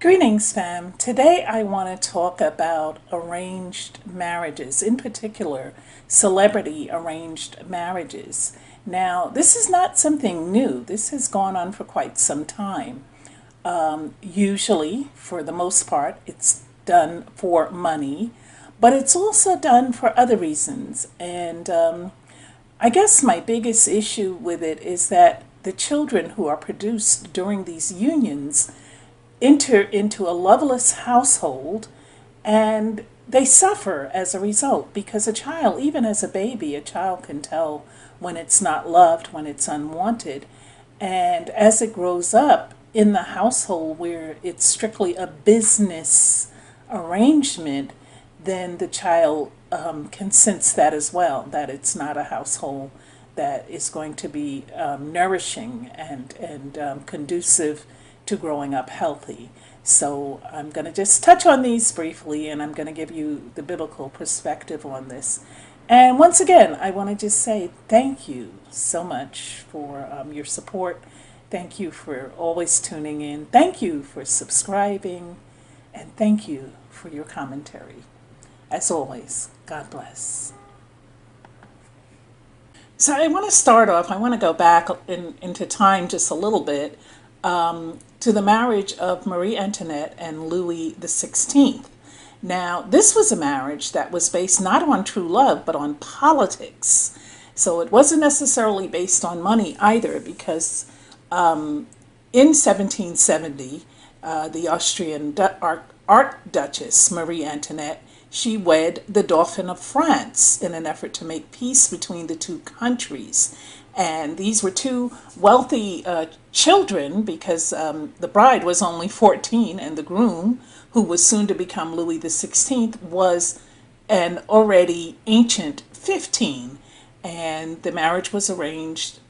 Greetings, fam. Today I want to talk about arranged marriages, in particular, celebrity arranged marriages. Now, this is not something new. This has gone on for quite some time. Usually, for the most part, it's done for money, but it's also done for other reasons. And I guess my biggest issue with it is that the children who are produced during these unions enter into a loveless household and they suffer as a result because a child, even as a baby, a child can tell when it's not loved, when it's unwanted. And as it grows up in the household where it's strictly a business arrangement, then the child can sense that as well, that it's not a household that is going to be nourishing and conducive to growing up healthy. So I'm going to just touch on these briefly, and I'm going to give you the biblical perspective on this. And once again, I want to just say thank you so much for your support. Thank you for always tuning in. Thank you for subscribing. And thank you for your commentary. As always, God bless. So I want to start off, I want to go back into time just a little bit to the marriage of Marie Antoinette and Louis XVI. Now, this was a marriage that was based not on true love, but on politics. So it wasn't necessarily based on money either, because in 1770, the Austrian Archduchess Marie Antoinette, she wed the Dauphin of France in an effort to make peace between the two countries. And these were two wealthy children, because the bride was only 14 and the groom, who was soon to become Louis XVI, was an already ancient 15. And the marriage was arranged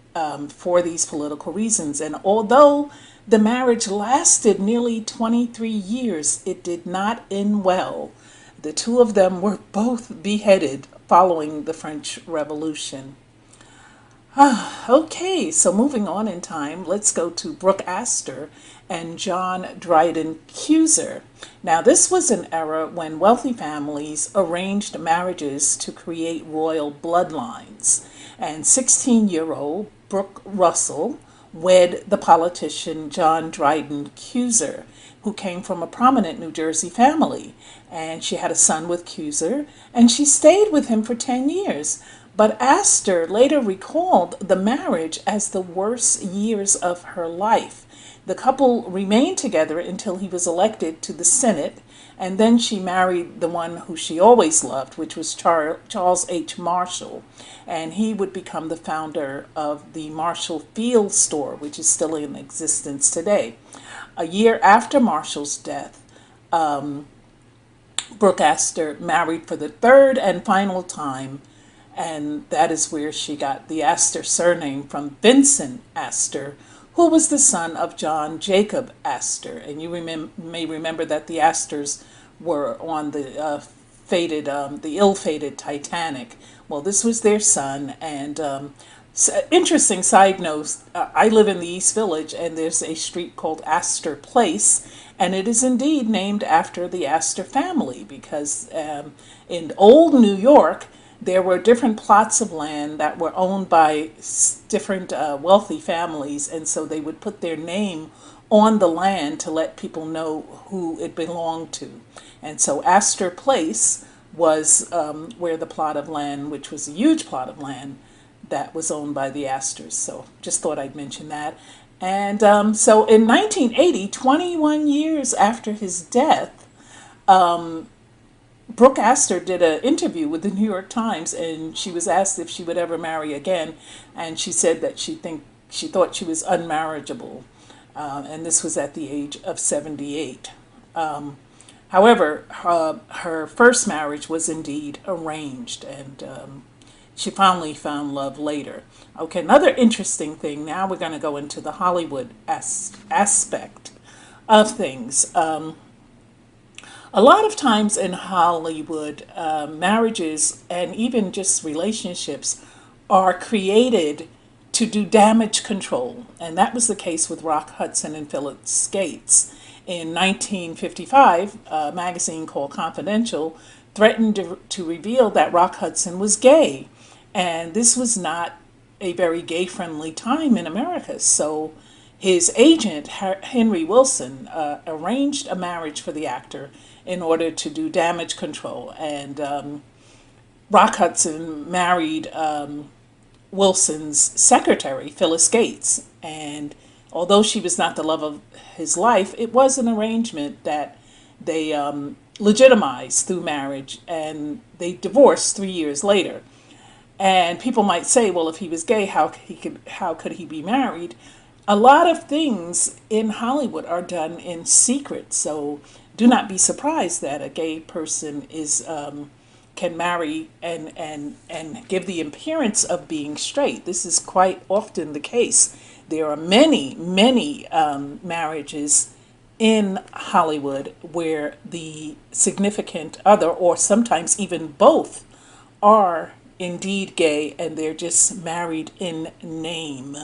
for these political reasons. And although the marriage lasted nearly 23 years, it did not end well. The two of them were both beheaded following the French Revolution. Okay, so moving on in time, let's go to Brooke Astor and John Dryden Cuser. Now, this was an era when wealthy families arranged marriages to create royal bloodlines. And 16-year-old Brooke Russell wed the politician John Dryden Cuser, who came from a prominent New Jersey family. And she had a son with Cuser, and she stayed with him for 10 years. But Astor later recalled the marriage as the worst years of her life. The couple remained together until he was elected to the Senate, and then she married the one who she always loved, which was Charles H. Marshall, and he would become the founder of the Marshall Field Store, which is still in existence today. A year after Marshall's death, Brooke Astor married for the third and final time, and that is where she got the Astor surname from Vincent Astor, who was the son of John Jacob Astor. And you may remember that the Astors were on the ill-fated Titanic. Well, this was their son, and interesting side note, I live in the East Village, and there's a street called Astor Place, and it is indeed named after the Astor family, because in old New York, there were different plots of land that were owned by different wealthy families, and so they would put their name on the land to let people know who it belonged to. And so Astor Place was where the plot of land, which was a huge plot of land, that was owned by the Astors. So just thought I'd mention that. And so in 1980, 21 years after his death, Brooke Astor did an interview with the New York Times, and she was asked if she would ever marry again, and she said that she thought she was unmarriageable, and this was at the age of 78. However, her first marriage was indeed arranged, and she finally found love later. Okay, another interesting thing, now we're going to go into the Hollywood aspect of things. A lot of times in Hollywood, marriages and even just relationships are created to do damage control. And that was the case with Rock Hudson and Philip Skates. In 1955, a magazine called Confidential threatened to reveal that Rock Hudson was gay. And this was not a very gay-friendly time in America. So his agent, Henry Wilson, arranged a marriage for the actor in order to do damage control. And Rock Hudson married Wilson's secretary, Phyllis Gates. And although she was not the love of his life, it was an arrangement that they legitimized through marriage, and they divorced 3 years later. And people might say, well, if he was gay, how could he be married? A lot of things in Hollywood are done in secret, so do not be surprised that a gay person is can marry and give the appearance of being straight. This is quite often the case. There are many marriages in Hollywood where the significant other, or sometimes even both, are indeed gay, and they're just married in name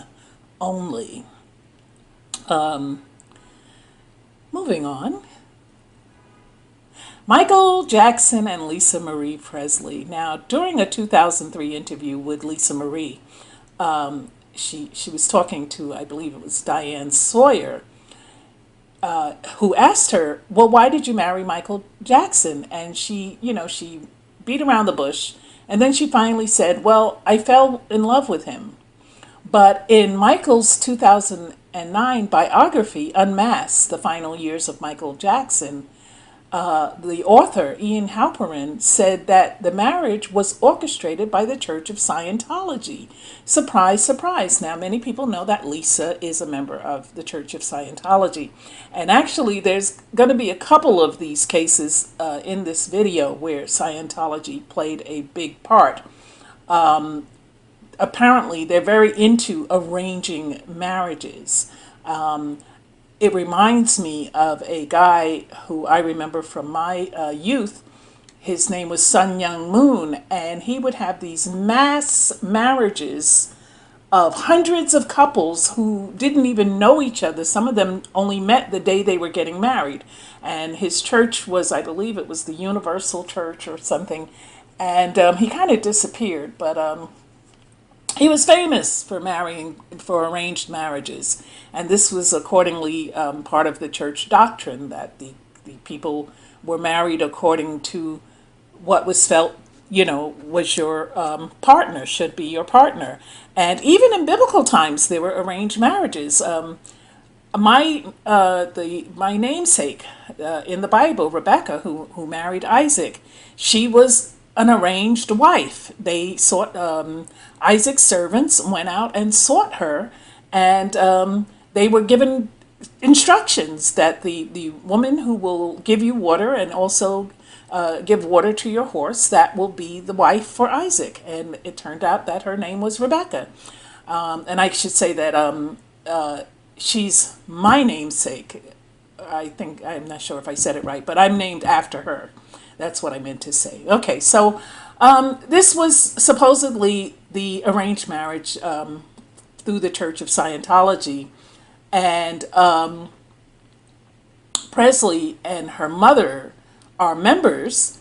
only. Moving on. Michael Jackson and Lisa Marie Presley. Now, during a 2003 interview with Lisa Marie, she was talking to, I believe it was Diane Sawyer, who asked her, well, why did you marry Michael Jackson? And she beat around the bush, and then she finally said, well, I fell in love with him. But in Michael's 2009 biography, Unmasked, The Final Years of Michael Jackson, the author, Ian Halperin, said that the marriage was orchestrated by the Church of Scientology. Surprise, surprise. Now, many people know that Lisa is a member of the Church of Scientology. And actually, there's going to be a couple of these cases in this video where Scientology played a big part. Apparently, they're very into arranging marriages. It reminds me of a guy who I remember from my youth. His name was Sun Young Moon, and he would have these mass marriages of hundreds of couples who didn't even know each other. Some of them only met the day they were getting married. And his church was, I believe it was the Universal Church or something. And he kind of disappeared, but he was famous for for arranged marriages, and this was accordingly part of the church doctrine, that the people were married according to what was felt, was your partner, should be your partner. And even in biblical times, there were arranged marriages. My namesake in the Bible, Rebecca, who married Isaac, she was an arranged wife. They sought, Isaac's servants went out and sought her, and they were given instructions that the woman who will give you water and also give water to your horse, that will be the wife for Isaac. And it turned out that her name was Rebecca. And I should say that she's my namesake. I'm not sure if I said it right, but I'm named after her. That's what I meant to say. Okay, so this was supposedly the arranged marriage through the Church of Scientology. And Presley and her mother are members,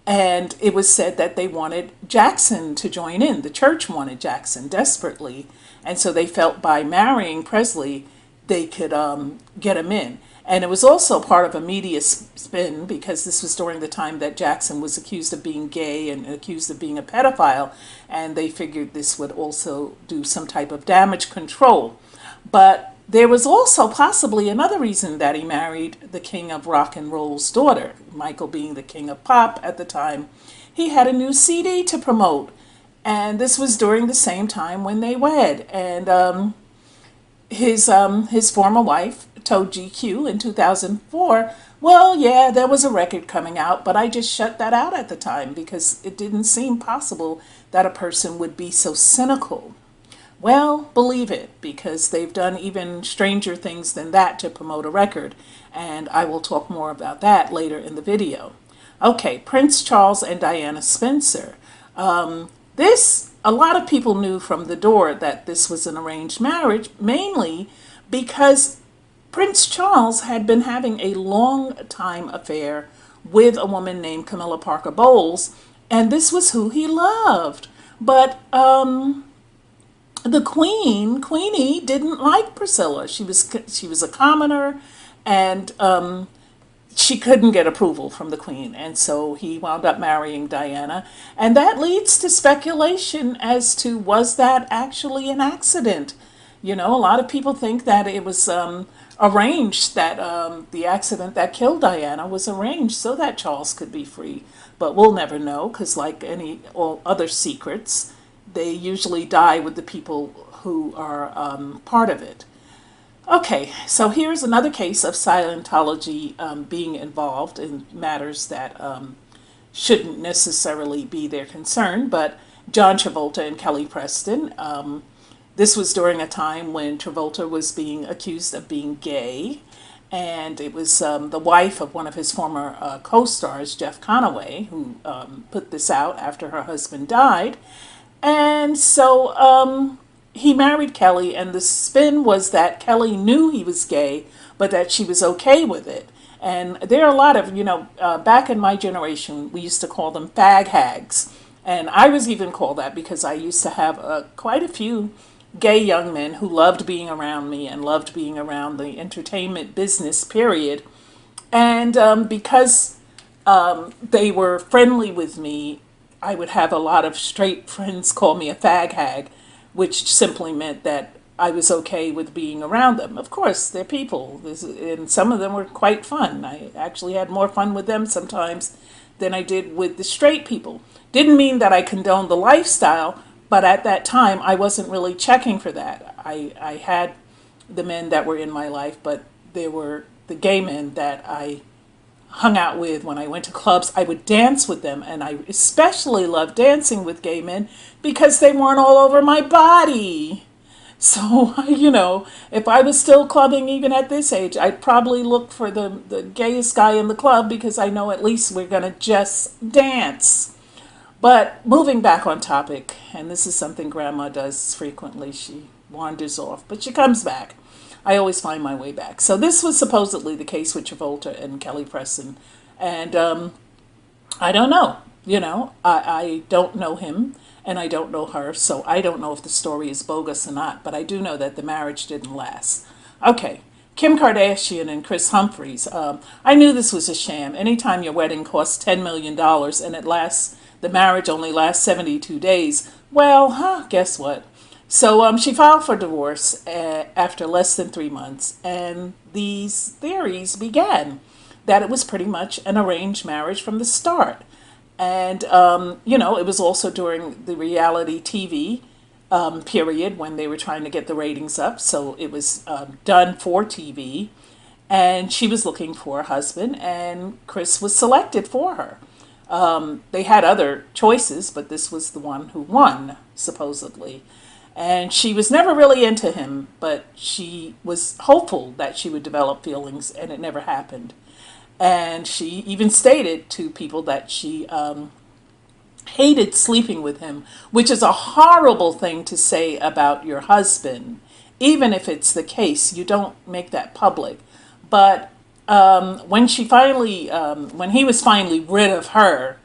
and it was said that they wanted Jackson to join in. The church wanted Jackson desperately, and so they felt by marrying Presley, they could get him in. And it was also part of a media spin, because this was during the time that Jackson was accused of being gay and accused of being a pedophile, and they figured this would also do some type of damage control. But there was also possibly another reason that he married the king of rock and roll's daughter, Michael being the king of pop at the time. He had a new CD to promote, and this was during the same time when they wed. And his former wife told GQ in 2004, well, yeah, there was a record coming out, but I just shut that out at the time because it didn't seem possible that a person would be so cynical. Well, believe it, because they've done even stranger things than that to promote a record, and I will talk more about that later in the video. Okay, Prince Charles and Diana Spencer. A lot of people knew from the door that this was an arranged marriage, mainly because Prince Charles had been having a long time affair with a woman named Camilla Parker Bowles, and this was who he loved. But the Queenie, didn't like Priscilla. She was a commoner, and she couldn't get approval from the Queen, and so he wound up marrying Diana, and that leads to speculation as to, was that actually an accident? A lot of people think that it was arranged, that the accident that killed Diana was arranged so that Charles could be free. But we'll never know, because like all other secrets, they usually die with the people who are part of it. Okay, so here's another case of Scientology being involved in matters that shouldn't necessarily be their concern, but John Travolta and Kelly Preston. This was during a time when Travolta was being accused of being gay, and it was the wife of one of his former co-stars, Jeff Conaway, who put this out after her husband died. And so he married Kelly, and the spin was that Kelly knew he was gay, but that she was okay with it. And there are a lot of, back in my generation, we used to call them fag hags. And I was even called that because I used to have quite a few gay young men who loved being around me and loved being around the entertainment business, period. And because they were friendly with me, I would have a lot of straight friends call me a fag hag, which simply meant that I was okay with being around them. Of course, they're people, and some of them were quite fun. I actually had more fun with them sometimes than I did with the straight people. Didn't mean that I condoned the lifestyle, but at that time, I wasn't really checking for that. I had the men that were in my life, but there were the gay men that I hung out with when I went to clubs. I would dance with them, and I especially loved dancing with gay men because they weren't all over my body. So, if I was still clubbing even at this age, I'd probably look for the gayest guy in the club because I know at least we're going to just dance. But moving back on topic, and this is something Grandma does frequently, she wanders off, but she comes back. I always find my way back. So this was supposedly the case with Travolta and Kelly Preston. And I don't know. I don't know him and I don't know her. So I don't know if the story is bogus or not. But I do know that the marriage didn't last. Okay. Kim Kardashian and Chris Humphries. I knew this was a sham. Anytime your wedding costs $10 million and the marriage only lasts 72 days. Well, guess what? So she filed for divorce after less than 3 months, and these theories began that it was pretty much an arranged marriage from the start. And, it was also during the reality TV period when they were trying to get the ratings up, so it was done for TV, and she was looking for a husband, and Chris was selected for her. They had other choices, but this was the one who won, supposedly. And she was never really into him, but she was hopeful that she would develop feelings, and it never happened. And she even stated to people that she hated sleeping with him, which is a horrible thing to say about your husband. Even if it's the case, you don't make that public. But when he was finally rid of her,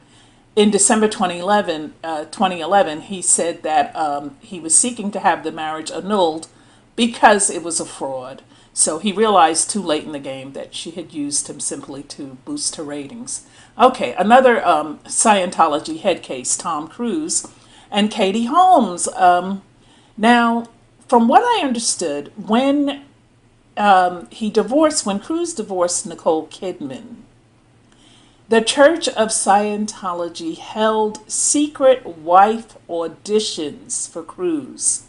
in December 2011, he said that he was seeking to have the marriage annulled because it was a fraud. So he realized too late in the game that she had used him simply to boost her ratings. Okay, another Scientology head case, Tom Cruise and Katie Holmes. Now, from what I understood, when Cruise divorced Nicole Kidman, the Church of Scientology held secret wife auditions for Cruise.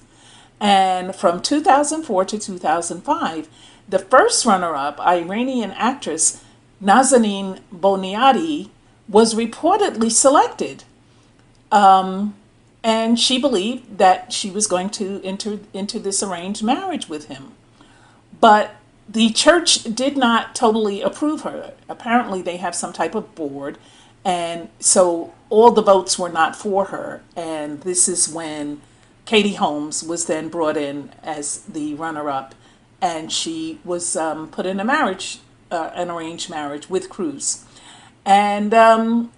And from 2004 to 2005, the first runner-up, Iranian actress Nazanin Boniadi, was reportedly selected. And she believed that she was going to enter into this arranged marriage with him. But the church did not totally approve her. Apparently they have some type of board, and so all the votes were not for her. And this is when Katie Holmes was then brought in as the runner-up, and she was put in a marriage, an arranged marriage with Cruz. And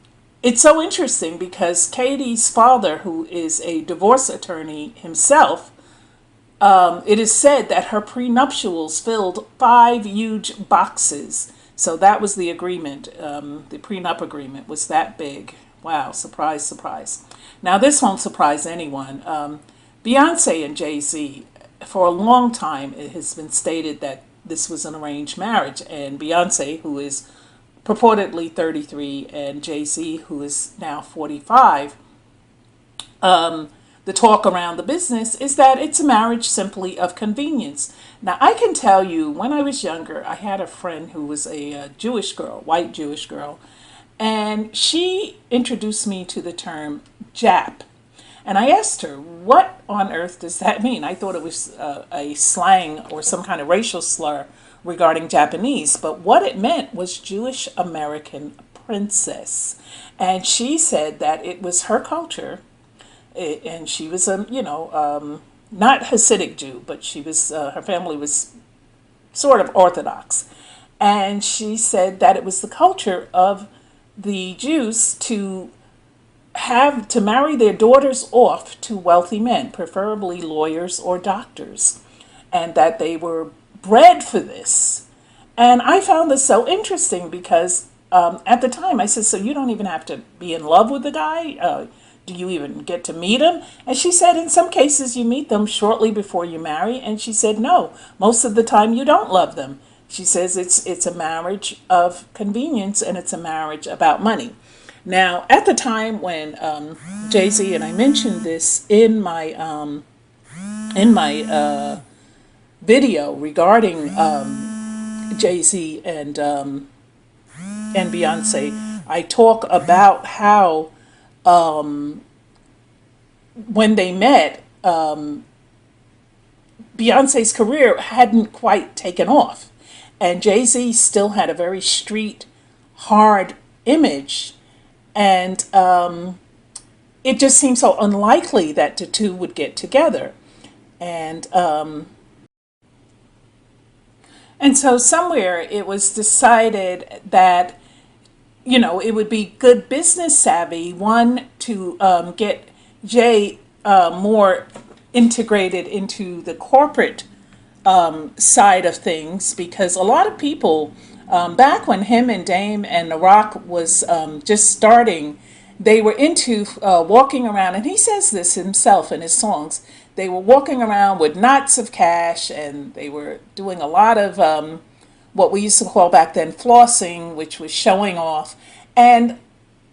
it's so interesting because Katie's father, who is a divorce attorney himself, it is said that her prenuptials filled 5 huge boxes. So that was the agreement. The prenup agreement was that big. Wow, surprise, surprise. Now, this won't surprise anyone. Beyonce and Jay-Z, for a long time, it has been stated that this was an arranged marriage. And Beyonce, who is purportedly 33, and Jay-Z, who is now 45, the talk around the business is that it's a marriage simply of convenience. Now, I can tell you, when I was younger, I had a friend who was a Jewish girl, white Jewish girl, and she introduced me to the term Jap. And I asked her, what on earth does that mean? I thought it was a slang or some kind of racial slur regarding Japanese, but what it meant was Jewish American princess. And she said that it was her culture, and she was a, not Hasidic Jew, but she was, her family was sort of Orthodox. And she said that it was the culture of the Jews to marry their daughters off to wealthy men, preferably lawyers or doctors, and that they were bred for this. And I found this so interesting because at the time I said, so you don't even have to be in love with the guy? Do you even get to meet him? And she said, in some cases you meet them shortly before you marry. And she said, no, most of the time you don't love them. She says it's a marriage of convenience, and it's a marriage about money. Now, at the time when Jay-Z, and I mentioned this in my video regarding Jay-Z and Beyonce, I talk about how when they met, Beyonce's career hadn't quite taken off, and Jay-Z still had a very street, hard image, and it just seemed so unlikely that the two would get together. And so somewhere it was decided that, it would be good business savvy, one, to get Jay more integrated into the corporate side of things, because a lot of people, back when him and Dame and The Rock was just starting, they were into walking around, and he says this himself in his songs, they were walking around with knots of cash, and they were doing a lot of what we used to call back then flossing, which was showing off, and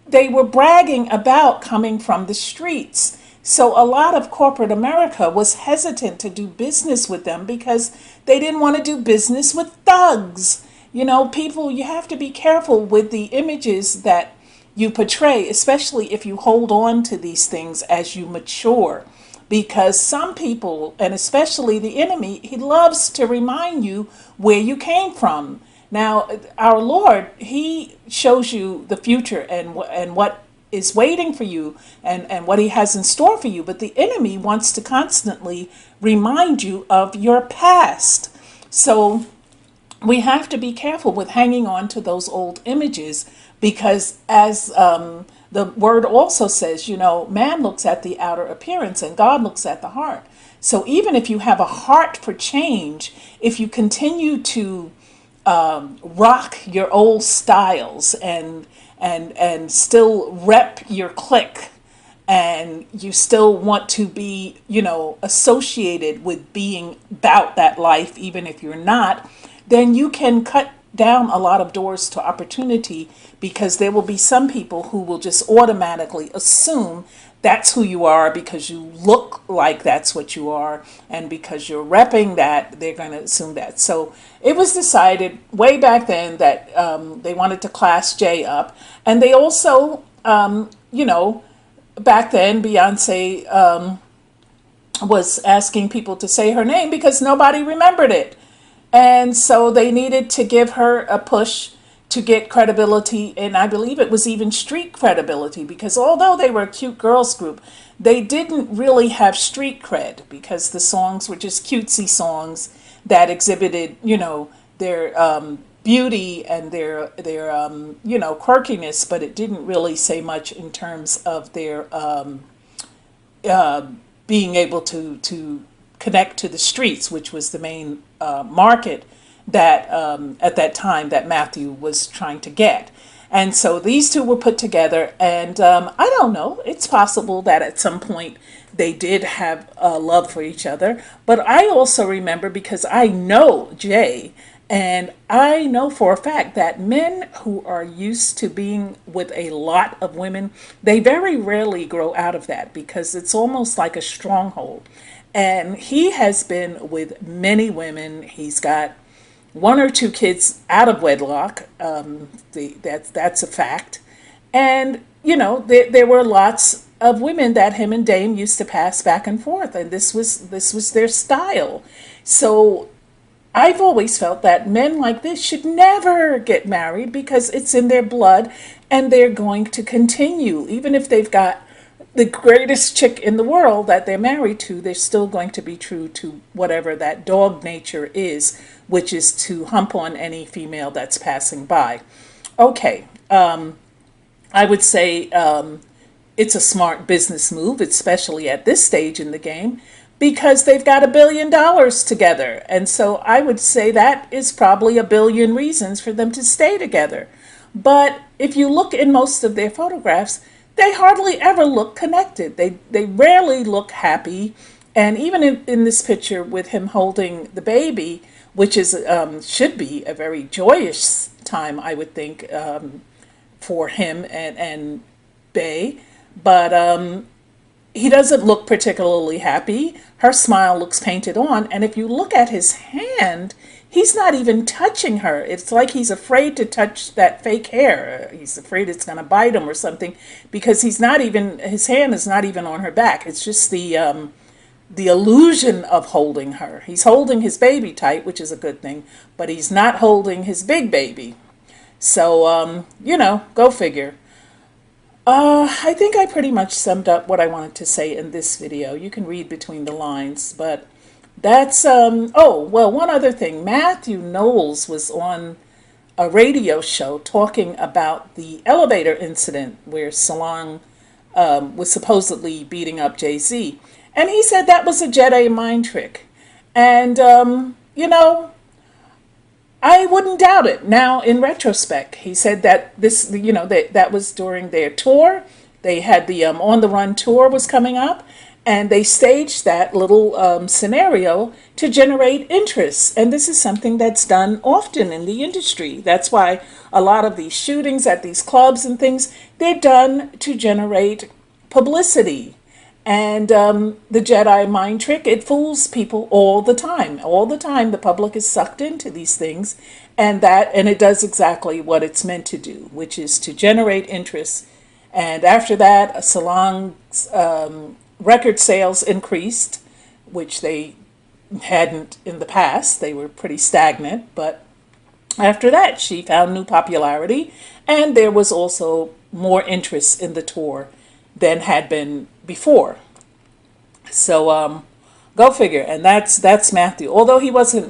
they were bragging about coming from the streets. So a lot of corporate America was hesitant to do business with them because they didn't want to do business with thugs. People, you have to be careful with the images that you portray, especially if you hold on to these things as you mature. Because some people, and especially the enemy, he loves to remind you where you came from. Now, our Lord, he shows you the future and what is waiting for you and what he has in store for you. But the enemy wants to constantly remind you of your past. So we have to be careful with hanging on to those old images, because as the word also says, man looks at the outer appearance and God looks at the heart. So even if you have a heart for change, if you continue to rock your old styles and still rep your clique, and you still want to be, associated with being about that life, even if you're not, then you can cut down a lot of doors to opportunity, because there will be some people who will just automatically assume that's who you are because you look like that's what you are, and because you're repping that, they're going to assume that. So it was decided way back then that they wanted to class Jay up, and they also, back then Beyonce was asking people to say her name because nobody remembered it. And so they needed to give her a push to get credibility, and I believe it was even street credibility, because although they were a cute girls group, they didn't really have street cred, because the songs were just cutesy songs. that exhibited, their beauty and their quirkiness, but it didn't really say much in terms of their being able to connect to the streets, which was the main market that at that time that Matthew was trying to get. And so these two were put together, and I don't know, it's possible that at some point they did have a love for each other. But I also remember, because I know Jay, and I know for a fact that men who are used to being with a lot of women, they very rarely grow out of that, because it's almost like a stronghold. And he has been with many women. He's got one or two kids out of wedlock. That's a fact. And, there were lots of women that him and Dame used to pass back and forth. And this was their style. So I've always felt that men like this should never get married, because it's in their blood and they're going to continue. Even if they've got the greatest chick in the world that they're married to, they're still going to be true to whatever that dog nature is, which is to hump on any female that's passing by. Okay, I would say it's a smart business move, especially at this stage in the game, because they've got $1 billion together. And so I would say that is probably a billion reasons for them to stay together. But if you look in most of their photographs, they hardly ever look connected. They rarely look happy. And even in this picture with him holding the baby, which is should be a very joyous time, I would think, for him and Bay. But he doesn't look particularly happy. Her smile looks painted on. And if you look at his hand, he's not even touching her. It's like he's afraid to touch that fake hair. He's afraid it's going to bite him or something, because his hand is not even on her back. It's just the illusion of holding her. He's holding his baby tight, which is a good thing, but he's not holding his big baby. So, go figure. I think I pretty much summed up what I wanted to say in this video. You can read between the lines, but that's, oh, well, one other thing. Matthew Knowles was on a radio show talking about the elevator incident where Solange was supposedly beating up Jay-Z. And he said that was a Jedi mind trick. And, I wouldn't doubt it now in retrospect. He said that this, that was during their tour. They had the On the Run tour was coming up, and they staged that little scenario to generate interest. And this is something that's done often in the industry. That's why a lot of these shootings at these clubs and things, they're done to generate publicity. And the Jedi mind trick, it fools people all the time. All the time, the public is sucked into these things, and it does exactly what it's meant to do, which is to generate interest. And after that, Solange's record sales increased, which they hadn't in the past. They were pretty stagnant, but after that, she found new popularity, and there was also more interest in the tour than had been before. So go figure. And that's Matthew. Although he wasn't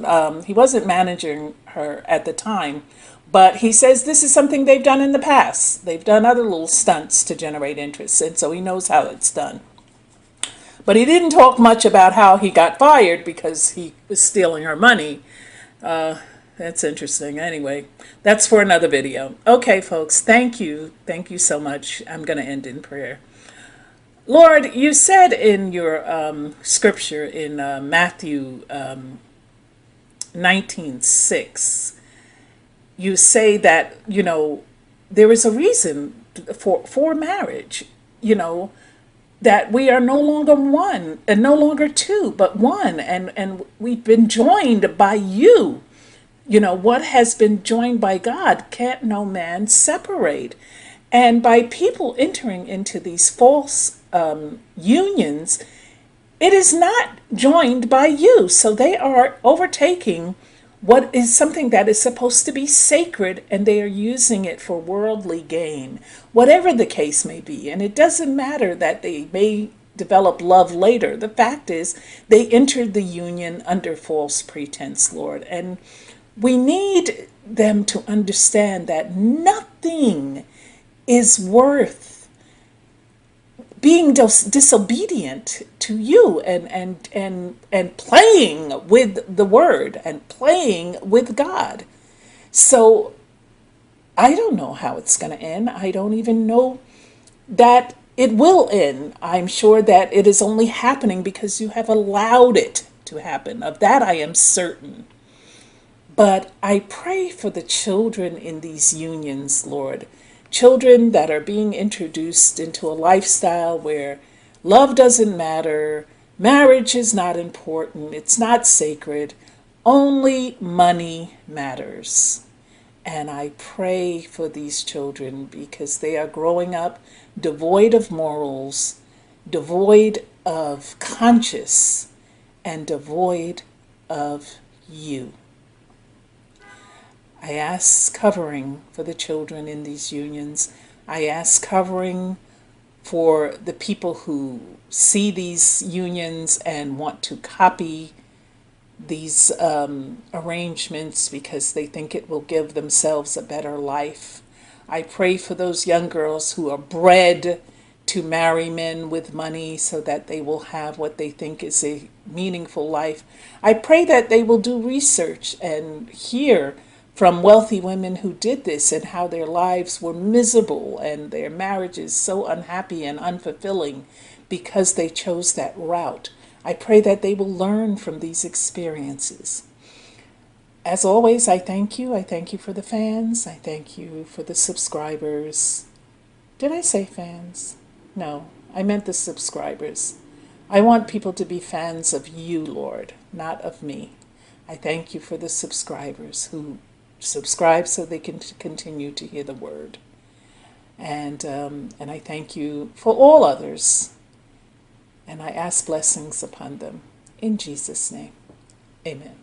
managing her at the time, but he says this is something they've done in the past. They've done other little stunts to generate interest, and so he knows how it's done. But he didn't talk much about how he got fired because he was stealing her money. That's interesting. Anyway, that's for another video. Okay, folks, thank you. Thank you so much. I'm going to end in prayer. Lord, you said in your scripture in Matthew 19:6, you say that, there is a reason for marriage, that we are no longer one and no longer two, but one. And we've been joined by you. What has been joined by God can't no man separate. And by people entering into these false unions, it is not joined by you. So they are overtaking what is something that is supposed to be sacred, and they are using it for worldly gain, whatever the case may be. And it doesn't matter that they may develop love later. The fact is, they entered the union under false pretense, Lord. And we need them to understand that nothing is worth being disobedient to you, and playing with the word and playing with God. So I don't know how it's going to end. I don't even know that it will end. I'm sure that it is only happening because you have allowed it to happen. Of that I am certain. But I pray for the children in these unions, Lord. Children that are being introduced into a lifestyle where love doesn't matter, marriage is not important, it's not sacred, only money matters. And I pray for these children because they are growing up devoid of morals, devoid of conscience, and devoid of you. I ask covering for the children in these unions. I ask covering for the people who see these unions and want to copy these arrangements because they think it will give themselves a better life. I pray for those young girls who are bred to marry men with money so that they will have what they think is a meaningful life. I pray that they will do research and hear from wealthy women who did this and how their lives were miserable and their marriages so unhappy and unfulfilling because they chose that route. I pray that they will learn from these experiences. As always, I thank you. I thank you for the fans. I thank you for the subscribers. Did I say fans? No, I meant the subscribers. I want people to be fans of you, Lord, not of me. I thank you for the subscribers who subscribe so they can continue to hear the word. And I thank you for all others. And I ask blessings upon them. In Jesus' name, amen.